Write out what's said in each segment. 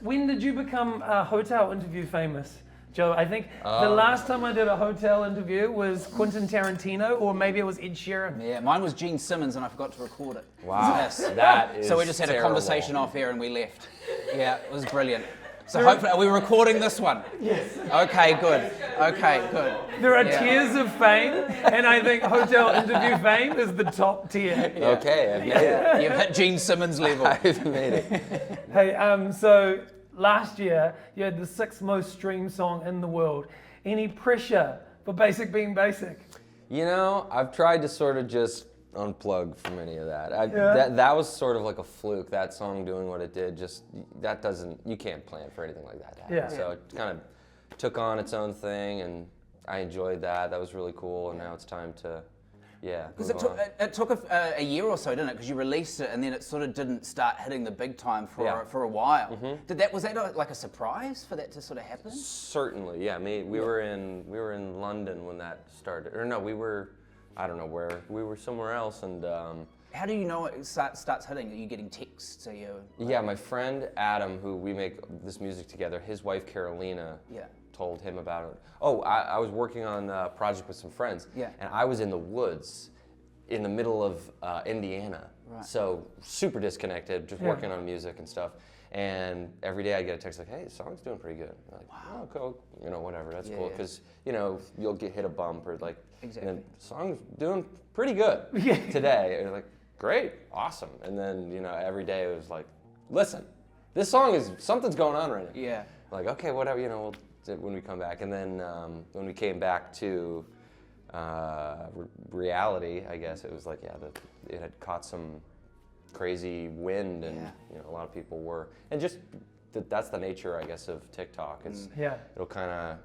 when did you become hotel interview famous, Joe? I think the last time I did a hotel interview was Quentin Tarantino, or maybe it was Ed Sheeran. Yeah, mine was Gene Simmons, and I forgot to record it. Wow, Yes. that is So we just had terrible. a conversation off air and we left. Yeah, it was brilliant. So hopefully, are we recording this one? Yes. Okay, good. Okay, good. There are tiers of fame, and I think hotel interview fame is the top tier. Okay, I've made it. You've hit Gene Simmons level. I've made it. Hey, so last year you had the 6th most streamed song in the world. Any pressure for Basic being basic? You know, I've tried to sort of just unplug from any of that. That was sort of like a fluke. That song doing what it did, you can't plan for anything like that to happen. Yeah. So it kind of took on its own thing, and I enjoyed that. That was really cool, and now it's time to, Because move on. it took a year or so, didn't it? Because you released it and then it sort of didn't start hitting the big time for a while. Was that like a surprise for that to sort of happen? Certainly, yeah. We were in London when that started, or no, I don't know where. We were somewhere else, and How do you know it starts hitting? Are you getting texts? Are you? yeah, my friend Adam, who we make this music together, his wife Carolina told him about it. Oh, I was working on a project with some friends, and I was in the woods in the middle of Indiana, so super disconnected, just working on music and stuff. And every day I get a text like, "Hey, the song's doing pretty good." I'm like, "Wow, cool, whatever, that's cool," because you'll hit a bump or like, the song's doing pretty good today. And you're like, great, awesome. And then every day it was like, listen, this song is something's going on right now. Yeah. Like, okay, whatever, we'll when we come back. And then when we came back to reality, I guess it was like, it had caught some crazy wind, and a lot of people were, and just that's the nature, I guess, of TikTok. It's it'll kind of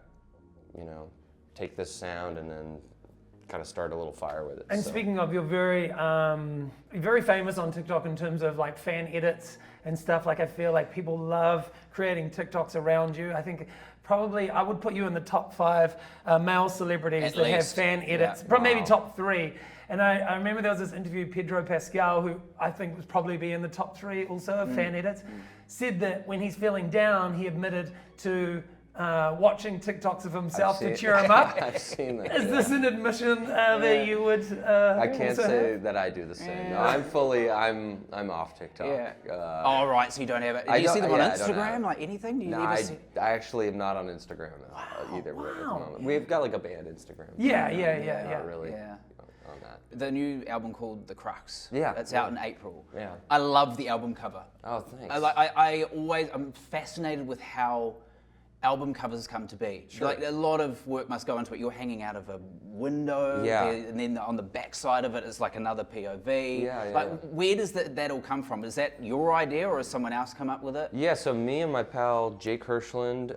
take this sound and then kind of start a little fire with it. And speaking of, you're very famous on TikTok in terms of like fan edits and stuff. Like I feel like people love creating TikToks around you. I think probably I would put you in the top 5 male celebrities that have fan edits, maybe top 3. And I remember there was this interview, Pedro Pascal, who I think would probably be in the top 3 also of fan edits, said that when he's feeling down, he admitted to watching TikToks of himself to cheer him up. I've seen that. Is this an admission that you would I can't also say have? that I do the same. No, I'm off TikTok. Oh, right, so you don't have it. Do you see them on Instagram, like anything? Do you I actually am not on Instagram either. At the moment. We've got like a band Instagram. Yeah. Not really on that. The new album called The Crux. Yeah. It's out in April. Yeah. I love the album cover. Oh, thanks. I'm fascinated with how album covers come to be. Sure. Like a lot of work must go into it. You're hanging out of a window, and then on the back side of it is like another POV. Where does that all come from? Is that your idea, or has someone else come up with it? Yeah, so me and my pal Jake Hirschland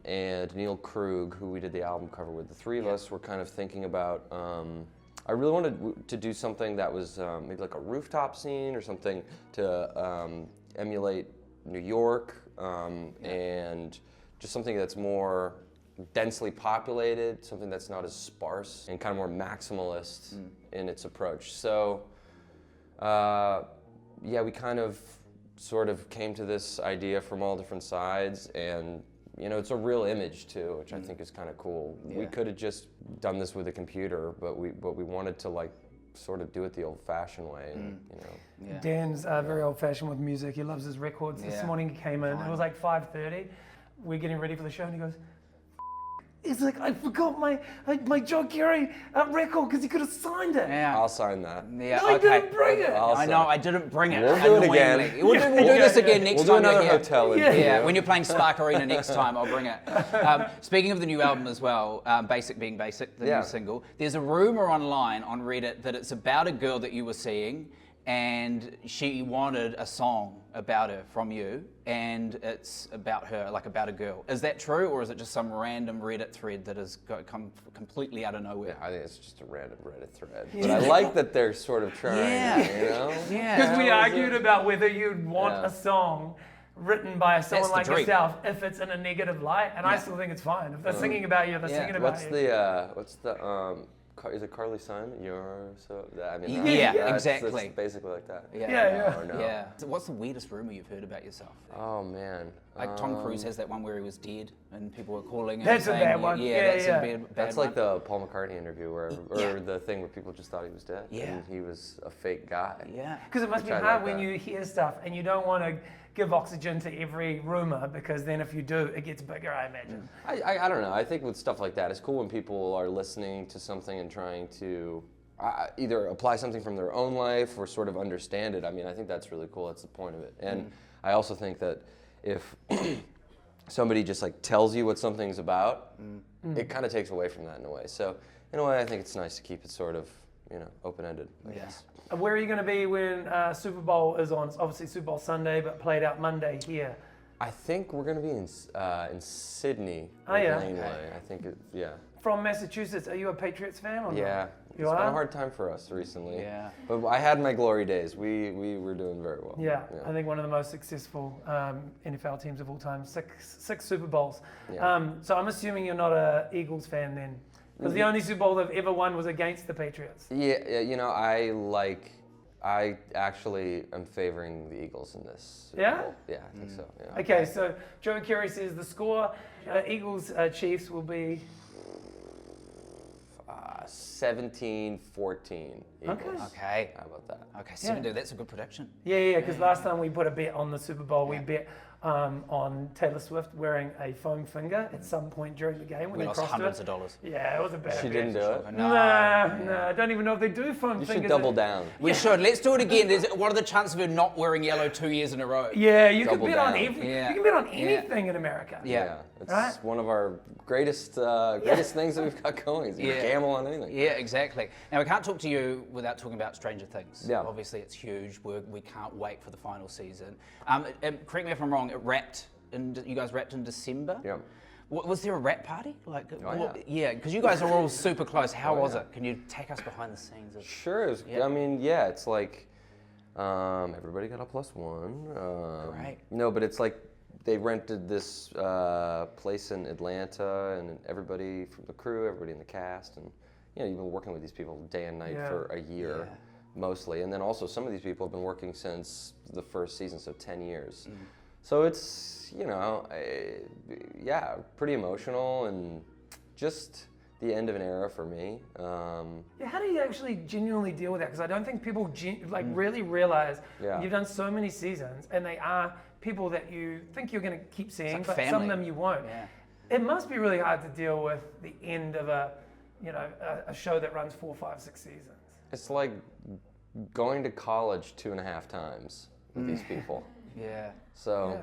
and Neil Krug, who we did the album cover with, the three of us were kind of thinking about, I really wanted to do something that was maybe like a rooftop scene or something to emulate New York, and just something that's more densely populated, something that's not as sparse and kind of more maximalist in its approach. So, we kind of sort of came to this idea from all different sides, and it's a real image too, which I think is kind of cool. Yeah. We could have just done this with a computer, but we wanted to like sort of do it the old-fashioned way, and, Dan's very old-fashioned with music. He loves his records. This morning he came in. It was like 5:30. We're getting ready for the show, and he goes, he's like, I forgot my John Keery record because he could have signed it. Yeah. I'll sign that. Yeah, no, I didn't bring it. I know, I didn't bring it. We'll do it again. We'll do this again next time. We'll do another you're here. hotel interview. Yeah, when you're playing Spark Arena next time, I'll bring it. Speaking of the new album as well, Basic Being Basic, the new single, there's a rumor online on Reddit that it's about a girl that you were seeing, and she wanted a song about her from you, and it's about her, like about a girl. Is that true, or is it just some random Reddit thread that has come completely out of nowhere? Yeah, I think it's just a random Reddit thread. But I like that they're sort of trying, Because we argued about whether you'd want a song written by someone like yourself if it's in a negative light, and I still think it's fine. If they're singing about you, they're singing about you. What's the is it Carly's son? You're so. I mean, exactly. It's basically like that. Yeah. Or no. Yeah. So what's the weirdest rumor you've heard about yourself? Oh man. Like Tom Cruise has that one where he was dead, and people were calling. And That's saying, a bad one. That's a bad That's one. like the Paul McCartney interview, or the thing where people just thought he was dead, and he was a fake guy. Yeah. Because it must be hard when you hear stuff and you don't want to give oxygen to every rumor, because then if you do, it gets bigger, I imagine. I don't know. I think with stuff like that, it's cool when people are listening to something and trying to either apply something from their own life or sort of understand it. I mean, I think that's really cool. That's the point of it. And I also think that if somebody just like tells you what something's about, it kind of takes away from that in a way. So in a way, I think it's nice to keep it sort of, open-ended, I guess. Where are you going to be when Super Bowl is on? It's obviously Super Bowl Sunday, but played out Monday here. I think we're going to be in Sydney. Oh, yeah. Laneway. I think From Massachusetts, are you a Patriots fan or not? Yeah. You It's are? been a hard time for us recently. Yeah. But I had my glory days. We were doing very well. Yeah, I think one of the most successful NFL teams of all time. Six Super Bowls. Yeah. So I'm assuming you're not a Eagles fan then, because the only Super Bowl they've ever won was against the Patriots. Yeah, I actually am favoring the Eagles in this. Yeah? Yeah, I think so. Yeah. Okay, so Joe Keery says the score, Eagles Chiefs will be 17-14 Eagles. Okay. How about that? Okay, 7-2. That's a good prediction. Yeah, because last time we put a bet on the Super Bowl, we bet on Taylor Swift wearing a foam finger at some point during the game when We they lost crossed hundreds it. of dollars. Yeah, it was a bad She bet. didn't do it? No, I don't even know if they do foam You fingers. should double down. We should. Let's do it again. What are the chances of her not wearing yellow 2 years in a row? Yeah, you can Double bet on down. every, Yeah. you can bet on anything in America. Yeah. It's Right? one of our greatest things that we've got going. Is you can gamble on anything. Yeah, exactly. Now, we can't talk to you without talking about Stranger Things. Yeah. Obviously, it's huge. We can't wait for the final season. Correct me if I'm wrong, you guys wrapped in December? Yeah. Was there a wrap party? Yeah. Because you guys are all super close. How was it? Can you take us behind the scenes? Sure. I mean, it's like everybody got a +1. Great. No, but it's like they rented this place in Atlanta, and everybody from the crew, everybody in the cast, and you've been working with these people day and night for a year, mostly, and then also some of these people have been working since the first season, so 10 years. So it's pretty emotional and just the end of an era for me. How do you actually genuinely deal with that? Because I don't think people really realize you've done so many seasons, and they are people that you think you're going to keep seeing, but family. some of them you won't. Yeah. It must be really hard to deal with the end of a show that runs 4, 5, 6 seasons. It's like going to college 2.5 times with these people. Yeah. So,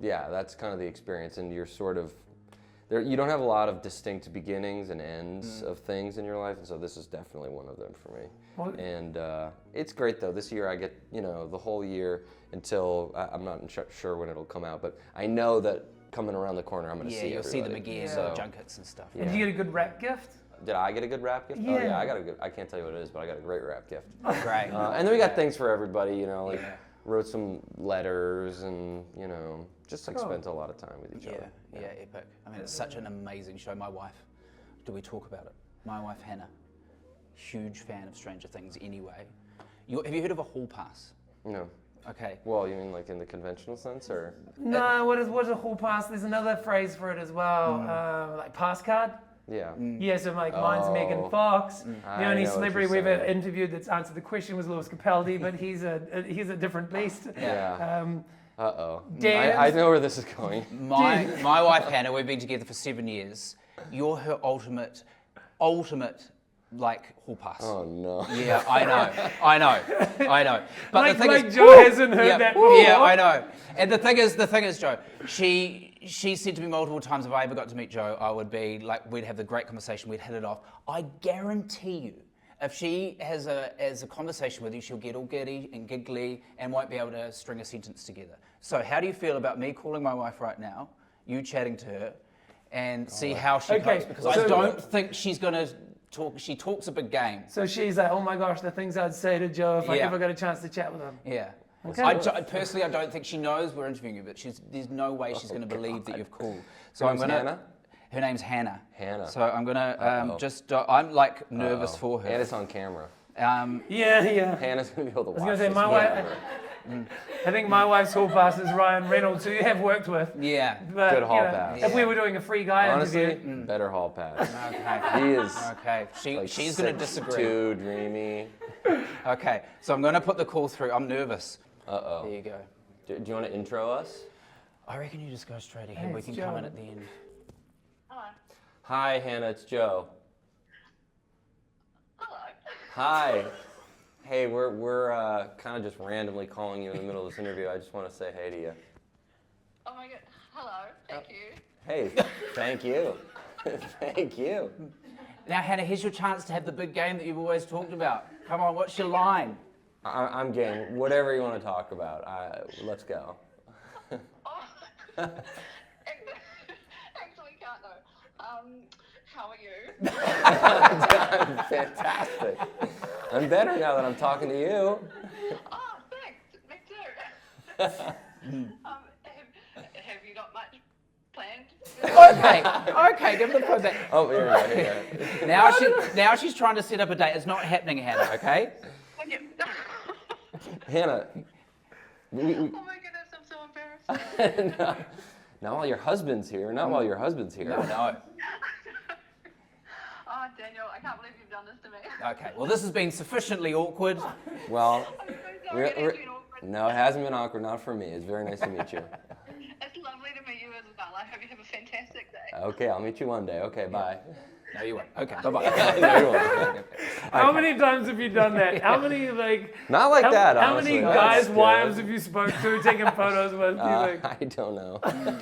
that's kind of the experience, and you're sort of there. You don't have a lot of distinct beginnings and ends of things in your life, and so this is definitely one of them for me. Well, and it's great though. This year I get the whole year until I'm not sure when it'll come out, but I know that coming around the corner I'm going to see you'll see them again, So, junkets and stuff. And did you get a good rap gift? Did I get a good rap gift? Yeah. Oh yeah, I got a good. I can't tell you what it is, but I got a great rap gift. Great. And then we got things for everybody. Wrote some letters and just spent a lot of time with each other. Yeah, epic. I mean, it's such an amazing show. My wife, do we talk about it? My wife Hannah, huge fan of Stranger Things anyway. Have you heard of a hall pass? No. Okay. Well, you mean like in the conventional sense, or? No, what is a hall pass? There's another phrase for it as well, like pass card. Yeah. Yeah, so mine's Megan Fox. The only celebrity we've ever interviewed that's answered the question was Lewis Capaldi, but he's a different beast. Yeah. Uh-oh. Dan? I know where this is going. My wife Hannah, we've been together for 7 years. You're her ultimate hall pass. Oh no. Yeah, I know. But Like, the thing is, Joe hasn't heard that before. Yeah, I know. And the thing is, Joe, she said to me multiple times, if I ever got to meet Joe, I would be like, we'd have the great conversation, we'd hit it off. I guarantee you, if she has a conversation with you, she'll get all giddy and giggly and won't be able to string a sentence together. So how do you feel about me calling my wife right now, you chatting to her, and see how she copes? Because I don't think she's going to talk. She talks a big game. So she's like, oh my gosh, the things I'd say to Joe if I ever got a chance to chat with him. Yeah. Okay. Personally, I don't think she knows we're interviewing you, but there's no way she's going to believe that you've called. So I'm gonna. Her name's Hannah. Hannah. So I'm gonna I'm like nervous for her. And it's on camera. Yeah. Hannah's gonna be able to watch. I was gonna say this my wife. I think my wife's hall pass is Ryan Reynolds, who you have worked with. Yeah. But, Good hall pass. If we were doing a free guy Honestly, interview. better hall pass. Okay. He is. Okay. She's gonna disagree. Too dreamy. Okay. So I'm gonna put the call through. I'm nervous. Uh-oh. There you go. Do you want to intro us? I reckon you just go straight ahead. Hey, We it's can Joe. come in at the end. Hello. Hi, Hannah. It's Joe. Hello. Hi. Hey, we're kind of just randomly calling you in the middle of this interview. I just want to say hey to you. Oh my god. Hello. Thank you. Hey, thank you. Thank you. Now, Hannah, here's your chance to have the big game that you've always talked about. Come on, what's your line? I'm game. Whatever you want to talk about. Let's go. Oh. Actually, can't know. How are you? I'm fantastic. I'm better now that I'm talking to you. Oh, thanks. Me too. Have you got much planned? Okay, give the phone back. Oh, here we go. Now she's trying to set up a date. It's not happening, Hannah, okay? Hannah. Oh my goodness, I'm so embarrassed. No, not while your husband's here. Not while your husband's here. No. Oh, Daniel, I can't believe you've done this to me. Okay, well, this has been sufficiently awkward. Well, I'm so sorry. It has been awkward. no, it hasn't been awkward. Not for me. It's very nice to meet you. It's lovely to meet you as well. I hope you have a fantastic day. Okay, I'll meet you one day. Okay, bye. No, you won't. Okay, bye-bye. No, you won't. How many times have you done that? How many Not like that. How honestly. many That's guys' good. wives have you spoke to, taking photos with? Do you think? I don't know.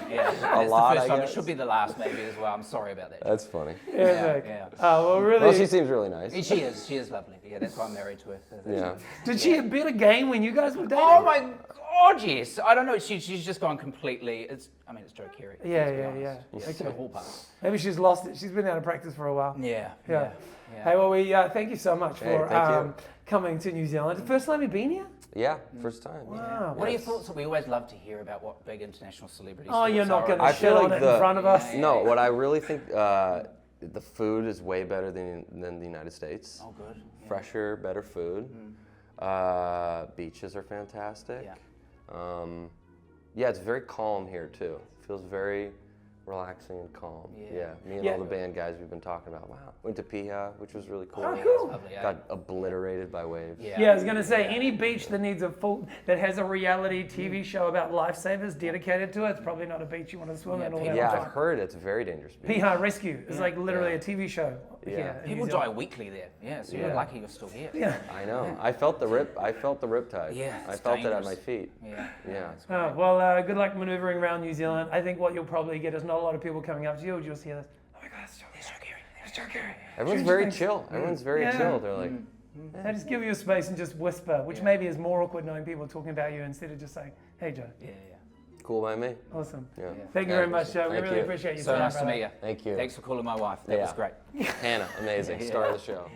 Yeah, that's lot, the first I time. It guess. should be the last, maybe, as well. I'm sorry about that. That's funny. Yeah. Oh, well, really? Well, she seems really nice. She is lovely. Yeah, that's why I'm married to her. Yeah. Did she have better game when you guys were dating? Oh my God, yes. I don't know. She's just gone completely. It's Joe Keery. Yeah. It's a whole pass. Maybe she's lost it. She's been out of practice for a while. Yeah. Hey, well, we thank you so much Hey, for thank you. coming to New Zealand. First time you've been here? Yeah, first time. Wow. What are your thoughts? We always love to hear about what big international celebrities. Oh, you're not going I to shit feel on like it in front of us. No, what I really think, the food is way better than the United States. Oh, good. Yeah. Fresher, better food. Beaches are fantastic. Yeah, it's very calm here too. It feels very relaxing and calm. Yeah, me and all the band guys we've been talking about. Wow, went to Piha, which was really cool. Oh, cool. Lovely, eh? Got obliterated by waves. Yeah, I was going to say, any beach that needs that has a reality TV show about lifesavers dedicated to it, it's probably not a beach you want to swim in all that Yeah, time. I've heard it's a very dangerous beach. Piha Rescue is like literally a TV show. Yeah. here in People New die Zealand. weekly there. Yeah, so you're lucky you're still here. Yeah. I know. I felt the riptide. Yeah, I it's felt it at dangerous. my feet. Yeah. Oh, well, good luck maneuvering around New Zealand. I think what you'll probably get is not a lot of people coming up to you. You'll just hear this. Oh my God, it's Joe Keery. It's Joe Keery. Everyone's very chill. Everyone's very chill. They're like, They just give you a space and just whisper, which maybe is more awkward knowing people talking about you instead of just saying, hey, Joe. Yeah. cool by me. Awesome. Yeah. Thank you very much, Joe. We Thank really you. appreciate you. So nice to brother. meet you. Thank you. Thanks for calling my wife. That was great. Hannah, amazing. Star of the show.